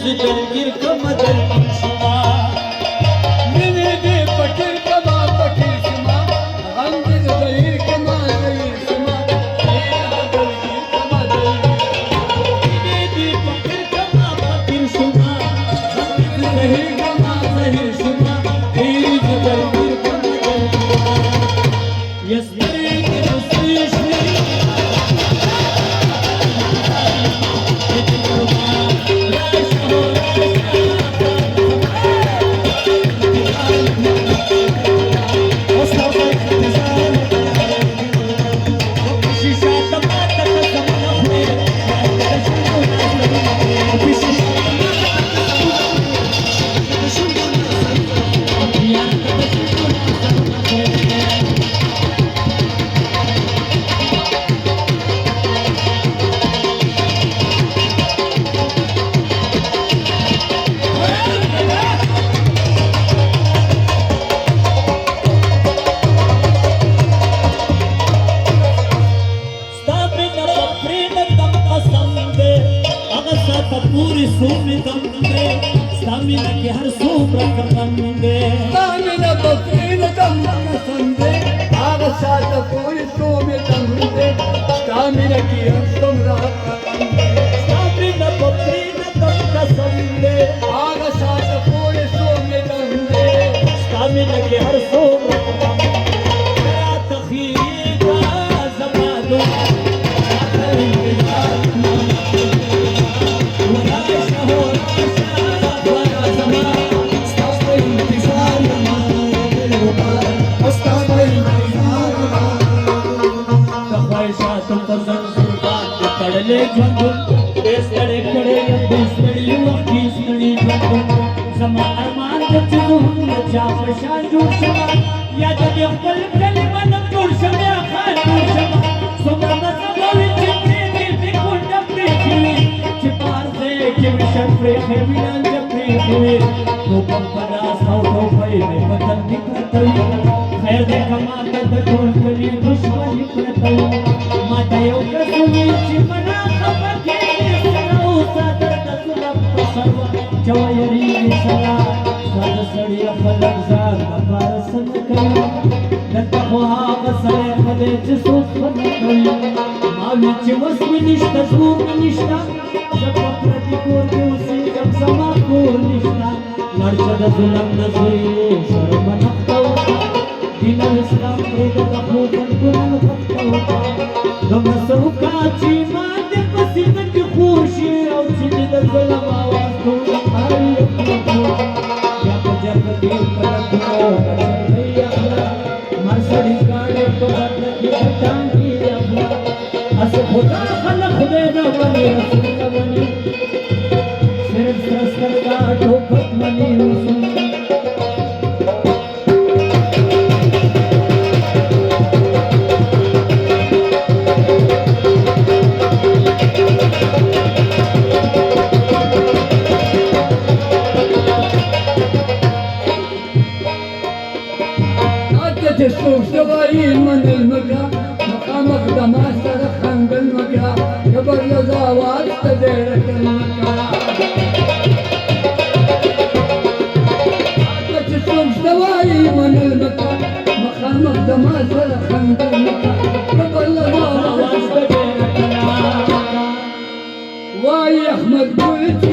دلگیر کم دلگیر شما مینې دې فقیر کما فقیر شما غم دې ظهیر کما ظهیر شما دلگیر کما مینې دې فقیر کما فقیر شما ظهیر کما ظهیر شما دلگیر کم دلگیر شما یسمری کی رسوی شوی पूरी सूमी दम दे स्टामिना के हर सूब्र कदम दे स्टामिना बफरीन दम कसम दे आग साथ पूरी सूमी दम दे स्टामिना की हर सूब्र कदम दे स्टामिना बफरीन दम कसम दे आग साथ पूरी सूमी दम दे स्टामिना के हर सूब्र कदम दे तेरा तखीर का ज़मानो ले झंडुल देश करे करे देश कड़ी वकीस कड़ी झंडुल समा अरमान बच्चों नचा पशान जुड़ समा या जब यकल कलिमन जुड़ समा खान जुड़ समा सुमा मसबवी चिपरी दिल कुंड प्रीति चिपार से किमिशन प्रेखे बिना जपरी दिवे तो पंपना साउथ भाई में बदल निकलतई खैर दे कमा कर ढोल कली दुश्मन निकलतई माता यो कसुमी चिमना खपके सनौ सादर दसुलम सर्व जवयरी सला सद सड़ी फलक जान पारसन कई नतखवा बसरे खदे जसूस फन कई मावी चिवस्मी निष्ठा सूर निष्ठा जब प्रतिकोर के उसी जब समा को निष्ठा लड़चद जुलम नजरी शर्म नखतौ दिन इस्लाम प्रेद कफूफन कुलन खतौ दम सौकाची माते पसिनक खुशी औ चिद ज़लम आवाज को आई जब जब दिल पलको भैया मर्सडी गाड़े तो बदल की टांगी अपना अस खुदा खलक दे न बनी रसूल बनी सिर्फ सरस्कर का ठोकत मनी रसूल تشوف شوايين من المكا مقامك دماسر خنق المكا قبل يزاوات تديرك المكا تشوف شوايين من المكا مقامك دماسر خنق المكا قبل يزاوات تديرك المكا واي احمد قلت